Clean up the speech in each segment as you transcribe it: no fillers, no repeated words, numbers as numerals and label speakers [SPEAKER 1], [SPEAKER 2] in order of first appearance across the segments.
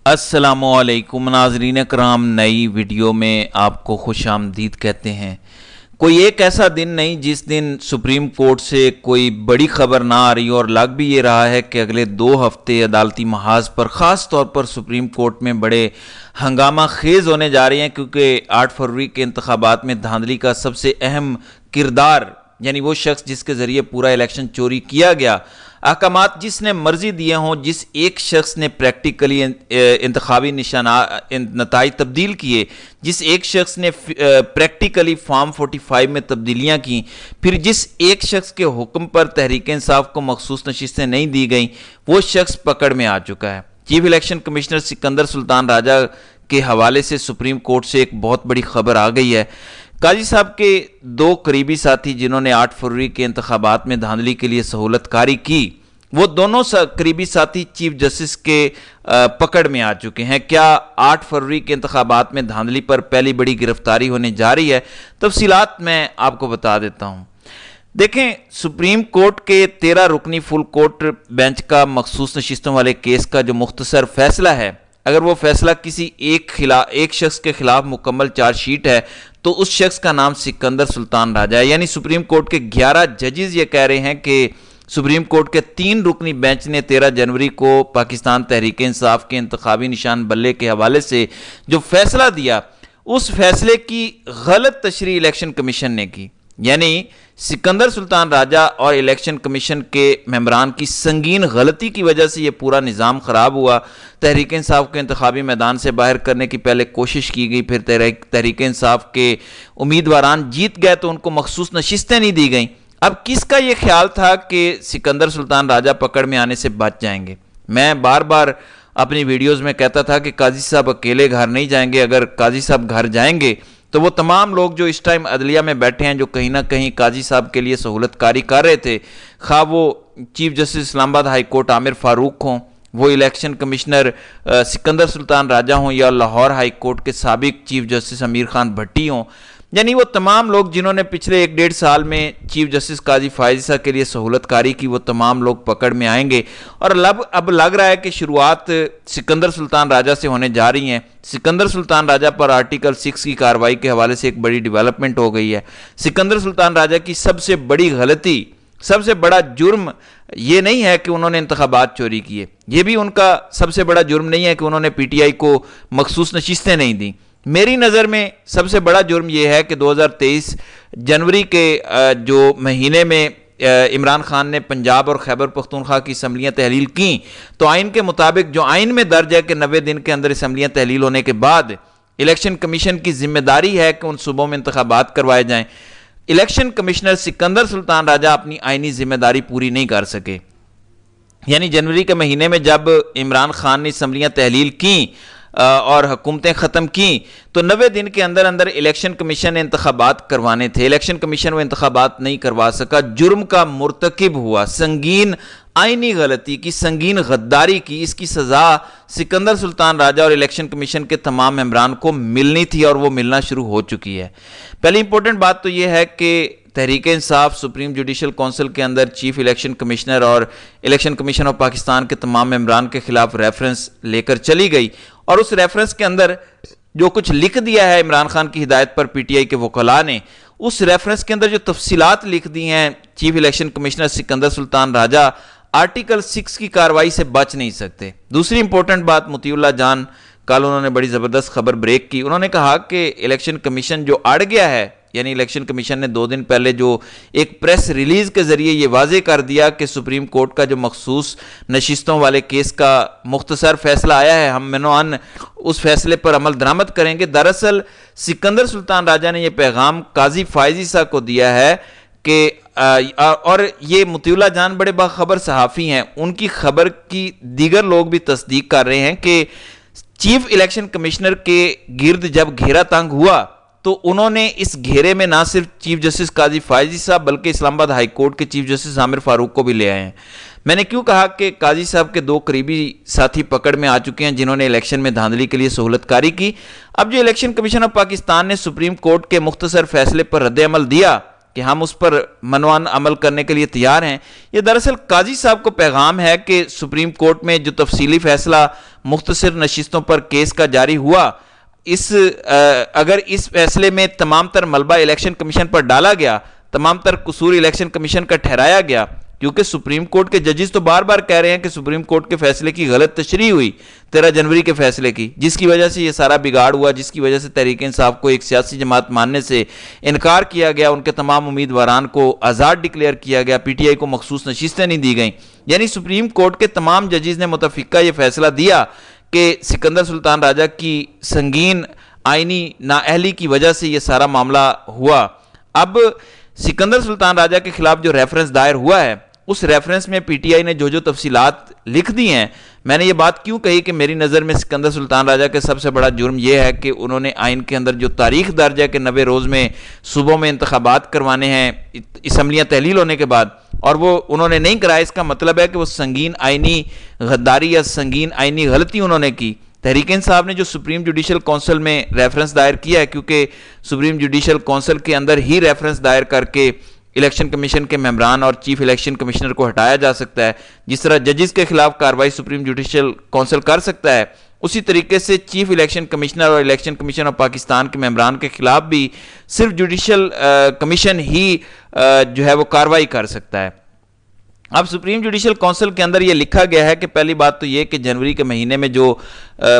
[SPEAKER 1] السلام علیکم ناظرین کرام، نئی ویڈیو میں آپ کو خوش آمدید کہتے ہیں۔ کوئی ایک ایسا دن نہیں جس دن سپریم کورٹ سے کوئی بڑی خبر نہ آ رہی، اور لگ بھی یہ رہا ہے کہ اگلے 2 ہفتے عدالتی محاذ پر خاص طور پر سپریم کورٹ میں بڑے ہنگامہ خیز ہونے جا رہے ہیں، کیونکہ 8 فروری کے انتخابات میں دھاندلی کا سب سے اہم کردار، یعنی وہ شخص جس کے ذریعے پورا الیکشن چوری کیا گیا، احکامات جس نے مرضی دیے ہوں، جس ایک شخص نے پریکٹیکلی انتخابی نتائج تبدیل کیے، جس ایک شخص نے پریکٹیکلی فارم 45 میں تبدیلیاں کی، پھر جس ایک شخص کے حکم پر تحریک انصاف کو مخصوص نشستیں نہیں دی گئیں، وہ شخص پکڑ میں آ چکا ہے۔ چیف الیکشن کمشنر سکندر سلطان راجہ کے حوالے سے سپریم کورٹ سے ایک بہت بڑی خبر آ گئی ہے۔ قاضی صاحب کے 2 قریبی ساتھی جنہوں نے 8 فروری کے انتخابات میں دھاندلی کے لیے سہولت کاری کی، وہ دونوں قریبی ساتھی چیف جسٹس کے پکڑ میں آ چکے ہیں۔ کیا 8 فروری کے انتخابات میں دھاندلی پر پہلی بڑی گرفتاری ہونے جا رہی ہے؟ تفصیلات میں آپ کو بتا دیتا ہوں۔ دیکھیں، سپریم کورٹ کے 13 رکنی فل کورٹ بینچ کا مخصوص نشستوں والے کیس کا جو مختصر فیصلہ ہے، اگر وہ فیصلہ کسی ایک شخص کے خلاف مکمل چارج شیٹ ہے تو اس شخص کا نام سکندر سلطان راجہ ہے۔ یعنی سپریم کورٹ کے 11 ججز یہ کہہ رہے ہیں کہ سپریم کورٹ کے 3 رکنی بینچ نے 13 جنوری کو پاکستان تحریک انصاف کے انتخابی نشان بلے کے حوالے سے جو فیصلہ دیا، اس فیصلے کی غلط تشریح الیکشن کمیشن نے کی۔ یعنی سکندر سلطان راجہ اور الیکشن کمیشن کے ممبران کی سنگین غلطی کی وجہ سے یہ پورا نظام خراب ہوا۔ تحریک انصاف کے انتخابی میدان سے باہر کرنے کی پہلے کوشش کی گئی، پھر تحریک انصاف کے امیدواران جیت گئے تو ان کو مخصوص نشستیں نہیں دی گئیں۔ اب کس کا یہ خیال تھا کہ سکندر سلطان راجہ پکڑ میں آنے سے بچ جائیں گے؟ میں بار بار اپنی ویڈیوز میں کہتا تھا کہ قاضی صاحب اکیلے گھر نہیں جائیں گے۔ اگر قاضی صاحب گھر جائیں گے تو وہ تمام لوگ جو اس ٹائم عدلیہ میں بیٹھے ہیں، جو کہیں نہ کہیں قاضی صاحب کے لیے سہولت کاری کر رہے تھے، خواہ وہ چیف جسٹس اسلام آباد ہائی کورٹ عامر فاروق ہوں، وہ الیکشن کمشنر سکندر سلطان راجہ ہوں، یا لاہور ہائی کورٹ کے سابق چیف جسٹس امیر خان بھٹی ہوں، یعنی وہ تمام لوگ جنہوں نے پچھلے 1-1.5 سال میں چیف جسٹس قاضی فائز عیسیٰ کے لیے سہولت کاری کی، وہ تمام لوگ پکڑ میں آئیں گے۔ اور اب لگ رہا ہے کہ شروعات سکندر سلطان راجہ سے ہونے جا رہی ہیں۔ سکندر سلطان راجہ پر آرٹیکل 6 کی کارروائی کے حوالے سے ایک بڑی ڈیولپمنٹ ہو گئی ہے۔ سکندر سلطان راجہ کی سب سے بڑی غلطی، سب سے بڑا جرم یہ نہیں ہے کہ انہوں نے انتخابات چوری کیے، یہ بھی ان کا سب سے بڑا جرم نہیں ہے کہ انہوں نے پی ٹی آئی کو مخصوص نشستیں نہیں دیں۔ میری نظر میں سب سے بڑا جرم یہ ہے کہ 2023 جنوری کے جو مہینے میں عمران خان نے پنجاب اور خیبر پختونخوا کی اسمبلیاں تحلیل کیں، تو آئین کے مطابق جو آئین میں درج ہے کہ 90 دن کے اندر اسمبلیاں تحلیل ہونے کے بعد الیکشن کمیشن کی ذمہ داری ہے کہ ان صوبوں میں انتخابات کروائے جائیں۔ الیکشن کمشنر سکندر سلطان راجہ اپنی آئینی ذمہ داری پوری نہیں کر سکے۔ یعنی جنوری کے مہینے میں جب عمران خان نے اسمبلیاں تحلیل کیں اور حکومتیں ختم کیں، تو 90 دن کے اندر الیکشن کمیشن نے انتخابات کروانے تھے۔ الیکشن کمیشن وہ انتخابات نہیں کروا سکا، جرم کا مرتکب ہوا، سنگین آئینی غلطی کی، سنگین غداری کی۔ اس کی سزا سکندر سلطان راجہ اور الیکشن کمیشن کے تمام ممبران کو ملنی تھی، اور وہ ملنا شروع ہو چکی ہے۔ پہلی امپورٹنٹ بات تو یہ ہے کہ Tehreek Insaf supreme judicial council کے اندر چیف الیکشن کمشنر اور الیکشن کمیشن آف پاکستان کے تمام ممبران کے خلاف ریفرنس لے کر چلی گئی، اور اس ریفرنس کے اندر جو کچھ لکھ دیا ہے عمران خان کی ہدایت پر پی ٹی آئی کے وکلاء نے، اس ریفرنس کے اندر جو تفصیلات لکھ دی ہیں، چیف الیکشن کمشنر سکندر سلطان راجہ آرٹیکل 6 کی کارروائی سے بچ نہیں سکتے۔ دوسری امپورٹنٹ بات، مطیع اللہ جان کل انہوں نے بڑی زبردست خبر بریک کی۔ انہوں نے کہا کہ الیکشن کمیشن جو اڑ گیا ہے، یعنی الیکشن کمیشن نے 2 دن پہلے جو ایک پریس ریلیز کے ذریعے یہ واضح کر دیا کہ سپریم کورٹ کا جو مخصوص نشستوں والے کیس کا مختصر فیصلہ آیا ہے، ہم منوعاً اس فیصلے پر عمل درآمد کریں گے۔ دراصل سکندر سلطان راجہ نے یہ پیغام قاضی فائز عیسیٰ کو دیا ہے کہ اور یہ مطیع اللہ جان بڑے باخبر صحافی ہیں، ان کی خبر کی دیگر لوگ بھی تصدیق کر رہے ہیں کہ چیف الیکشن کمشنر کے گرد جب گھیرا تنگ ہوا تو انہوں نے اس گھیرے میں نہ صرف چیف جسٹس قاضی فائز عیسیٰ بلکہ اسلام آباد ہائی کورٹ کے چیف جسٹس عامر فاروق کو بھی لے آئے ہیں۔ میں نے کیوں کہا کہ قاضی صاحب کے 2 قریبی ساتھی پکڑ میں آ چکے ہیں جنہوں نے الیکشن میں دھاندلی کے لیے سہولت کاری کی۔ اب جو الیکشن کمیشن آف پاکستان نے سپریم کورٹ کے مختصر فیصلے پر رد عمل دیا، کہ ہم اس پر منوان عمل کرنے کے لیے تیار ہیں، یہ دراصل قاضی صاحب کو پیغام ہے کہ سپریم کورٹ میں جو تفصیلی فیصلہ مختصر نشستوں پر کیس کا جاری ہوا، اگر اس فیصلے میں تمام تر ملبہ الیکشن کمیشن پر ڈالا گیا، تمام تر قصور الیکشن کمیشن کا ٹھہرایا گیا، کیونکہ سپریم کورٹ کے ججز تو بار بار کہہ رہے ہیں کہ سپریم کورٹ کے فیصلے کی غلط تشریح ہوئی 13 جنوری کے فیصلے کی، جس کی وجہ سے یہ سارا بگاڑ ہوا، جس کی وجہ سے تحریک انصاف کو ایک سیاسی جماعت ماننے سے انکار کیا گیا، ان کے تمام امیدواران کو آزاد ڈکلیئر کیا گیا، پی ٹی آئی کو مخصوص نشستیں نہیں دی گئیں۔ یعنی سپریم کورٹ کے تمام ججز نے متفقہ یہ فیصلہ دیا کہ سکندر سلطان راجہ کی سنگین آئینی نااہلی کی وجہ سے یہ سارا معاملہ ہوا۔ اب سکندر سلطان راجہ کے خلاف جو ریفرنس دائر ہوا ہے، اس ریفرنس میں پی ٹی آئی نے جو تفصیلات لکھ دی ہیں، میں نے یہ بات کیوں کہی کہ میری نظر میں سکندر سلطان راجہ کے سب سے بڑا جرم یہ ہے کہ انہوں نے آئین کے اندر جو تاریخ درج ہے کہ 90 روز میں صوبوں میں انتخابات کروانے ہیں اسمبلیاں تحلیل ہونے کے بعد، اور وہ انہوں نے نہیں کرائے، اس کا مطلب ہے کہ وہ سنگین آئینی غداری یا سنگین آئینی غلطی انہوں نے کی۔ تحریک انصاف نے جو سپریم جوڈیشل کونسل میں ریفرنس دائر کیا ہے، کیونکہ سپریم جوڈیشل کونسل کے اندر ہی ریفرنس دائر کر کے الیکشن کمیشن کے ممبران اور چیف الیکشن کمشنر کو ہٹایا جا سکتا ہے، جس طرح ججز کے خلاف کارروائی سپریم جوڈیشل کونسل کر سکتا ہے، اسی طریقے سے چیف الیکشن کمشنر اور الیکشن کمیشن آف پاکستان کے ممبران کے خلاف بھی صرف جوڈیشل کمیشن ہی جو ہے وہ کارروائی کر سکتا ہے۔ اب سپریم جوڈیشل کونسل کے اندر یہ لکھا گیا ہے کہ پہلی بات تو یہ کہ جنوری کے مہینے میں جو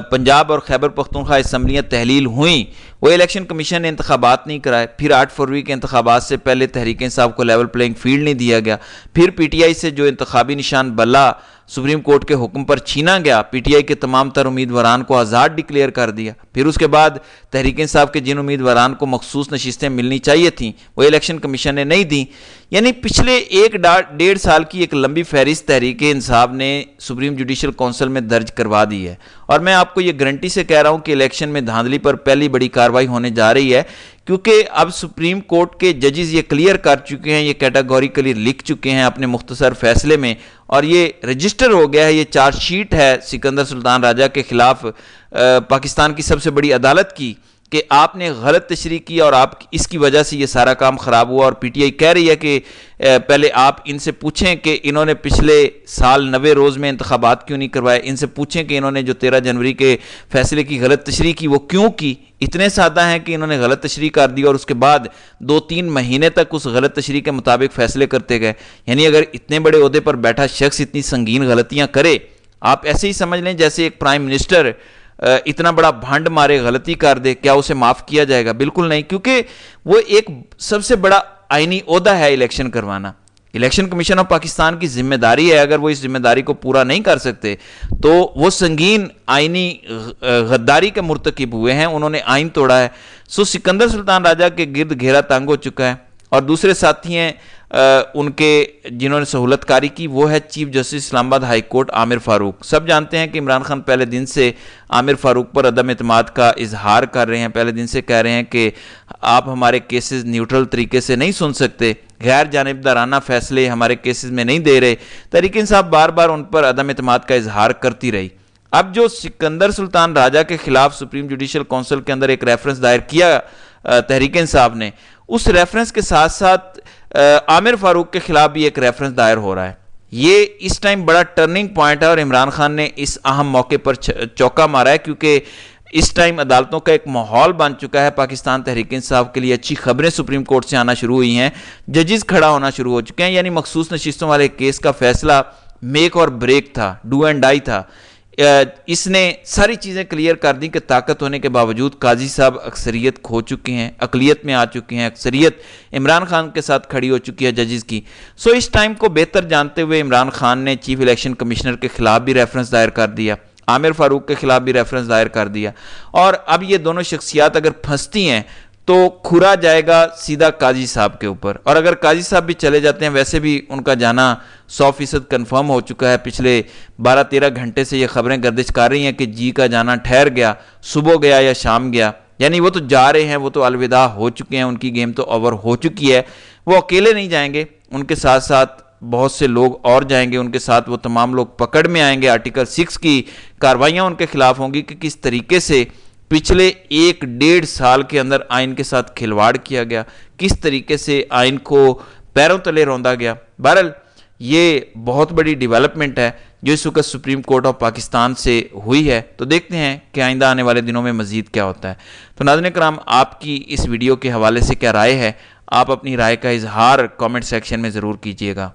[SPEAKER 1] پنجاب اور خیبر پختونخوا اسمبلیاں تحلیل ہوئیں، وہ الیکشن کمیشن نے انتخابات نہیں کرائے، پھر 8 فروری کے انتخابات سے پہلے تحریک انصاف کو لیول پلینگ فیلڈ نہیں دیا گیا، پھر پی ٹی آئی سے جو انتخابی نشان بلہ سپریم کورٹ کے حکم پر چھینا گیا، پی ٹی آئی کے تمام تر امیدواران کو آزاد ڈکلیئر کر دیا، پھر اس کے بعد تحریک انصاف کے جن امیدواران کو مخصوص نشستیں ملنی چاہیے تھیں وہ الیکشن کمیشن نے نہیں دیں۔ یعنی پچھلے 1.5 سال کی ایک لمبی فہرست تحریک انصاف نے سپریم جوڈیشل کونسل میں درج کروا دی ہے، اور میں آپ کو یہ گارنٹی سے کہہ رہا ہوں کہ الیکشن میں دھاندلی پر پہلی بڑی کارروائی ہونے جا رہی ہے، کیونکہ اب سپریم کورٹ کے ججز یہ کلیئر کر چکے ہیں، یہ کیٹاگوریکلی لکھ چکے ہیں اپنے مختصر فیصلے میں، اور یہ رجسٹر ہو گیا ہے، یہ چارج شیٹ ہے سکندر سلطان راجہ کے خلاف پاکستان کی سب سے بڑی عدالت کی کہ آپ نے غلط تشریح کی اور آپ اس کی وجہ سے یہ سارا کام خراب ہوا، اور پی ٹی آئی کہہ رہی ہے کہ پہلے آپ ان سے پوچھیں کہ انہوں نے پچھلے سال 90 روز میں انتخابات کیوں نہیں کروائے، ان سے پوچھیں کہ انہوں نے جو 13 جنوری کے فیصلے کی غلط تشریح کی وہ کیوں کی۔ اتنے سادہ ہیں کہ انہوں نے غلط تشریح کر دی اور اس کے بعد 2-3 مہینے تک اس غلط تشریح کے مطابق فیصلے کرتے گئے۔ یعنی اگر اتنے بڑے عہدے پر بیٹھا شخص اتنی سنگین غلطیاں کرے، آپ ایسے ہی سمجھ لیں جیسے ایک پرائم منسٹر اتنا بڑا بھانڈ مارے غلطی کر دے، کیا اسے معاف کیا جائے گا؟ بالکل نہیں، کیونکہ وہ ایک سب سے بڑا آئینی عہدہ ہے الیکشن کروانا۔ الیکشن کمیشن آف پاکستان کی ذمہ داری ہے، اگر وہ اس ذمہ داری کو پورا نہیں کر سکتے تو وہ سنگین آئینی غداری کے مرتکب ہوئے ہیں، انہوں نے آئین توڑا ہے۔ سکندر سلطان راجہ کے گرد گھیرا تنگ ہو چکا ہے، اور دوسرے ساتھی ہیں ان کے جنہوں نے سہولت کاری کی، وہ ہے چیف جسٹس اسلام آباد ہائی کورٹ عامر فاروق۔ سب جانتے ہیں کہ عمران خان پہلے دن سے عامر فاروق پر عدم اعتماد کا اظہار کر رہے ہیں، پہلے دن سے کہہ رہے ہیں کہ آپ ہمارے کیسز نیوٹرل طریقے سے نہیں سن سکتے، غیر جانبدارانہ فیصلے ہمارے کیسز میں نہیں دے رہے۔ تحریک انصاف بار بار ان پر عدم اعتماد کا اظہار کرتی رہی۔ اب جو سکندر سلطان راجہ کے خلاف سپریم جوڈیشل کونسل کے اندر ایک ریفرنس دائر کیا تحریک انصاف نے، اس ریفرنس کے ساتھ ساتھ عامر فاروق کے خلاف بھی ایک ریفرنس دائر ہو رہا ہے۔ یہ اس ٹائم بڑا ٹرننگ پوائنٹ ہے، اور عمران خان نے اس اہم موقع پر چوکا مارا ہے، کیونکہ اس ٹائم عدالتوں کا ایک ماحول بن چکا ہے پاکستان تحریک انصاف کے لیے، اچھی خبریں سپریم کورٹ سے آنا شروع ہوئی ہیں، ججز کھڑا ہونا شروع ہو چکے ہیں۔ یعنی مخصوص نشستوں والے کیس کا فیصلہ میک اور بریک تھا، ڈو اینڈ ڈائی تھا۔ اس نے ساری چیزیں کلیئر کر دی کہ طاقت ہونے کے باوجود قاضی صاحب اکثریت کھو چکے ہیں، اقلیت میں آ چکے ہیں، اکثریت عمران خان کے ساتھ کھڑی ہو چکی ہے ججز کی۔ اس ٹائم کو بہتر جانتے ہوئے عمران خان نے چیف الیکشن کمشنر کے خلاف بھی ریفرنس دائر کر دیا، عامر فاروق کے خلاف بھی ریفرنس دائر کر دیا، اور اب یہ دونوں شخصیات اگر پھنستی ہیں تو کھرا جائے گا سیدھا قاضی صاحب کے اوپر، اور اگر قاضی صاحب بھی چلے جاتے ہیں، ویسے بھی ان کا جانا 100% کنفرم ہو چکا ہے۔ پچھلے 12-13 گھنٹے سے یہ خبریں گردش کر رہی ہیں کہ جی کا جانا ٹھہر گیا، صبح گیا یا شام گیا، یعنی وہ تو جا رہے ہیں، وہ تو الوداع ہو چکے ہیں، ان کی گیم تو اوور ہو چکی ہے۔ وہ اکیلے نہیں جائیں گے، ان کے ساتھ ساتھ بہت سے لوگ اور جائیں گے، ان کے ساتھ وہ تمام لوگ پکڑ میں آئیں گے، آرٹیکل 6 کی کارروائیاں ان کے خلاف ہوں گی کہ کس طریقے سے پچھلے 1-1.5 سال کے اندر آئین کے ساتھ کھلواڑ کیا گیا، کس طریقے سے آئین کو پیروں تلے روندا گیا۔ بہرحال یہ بہت بڑی ڈیولپمنٹ ہے جو اس وقت سپریم کورٹ آف پاکستان سے ہوئی ہے، تو دیکھتے ہیں کہ آئندہ آنے والے دنوں میں مزید کیا ہوتا ہے۔ تو ناظرین کرام، آپ کی اس ویڈیو کے حوالے سے کیا رائے ہے؟ آپ اپنی رائے کا اظہار کامنٹ سیکشن میں ضرور کیجیے گا۔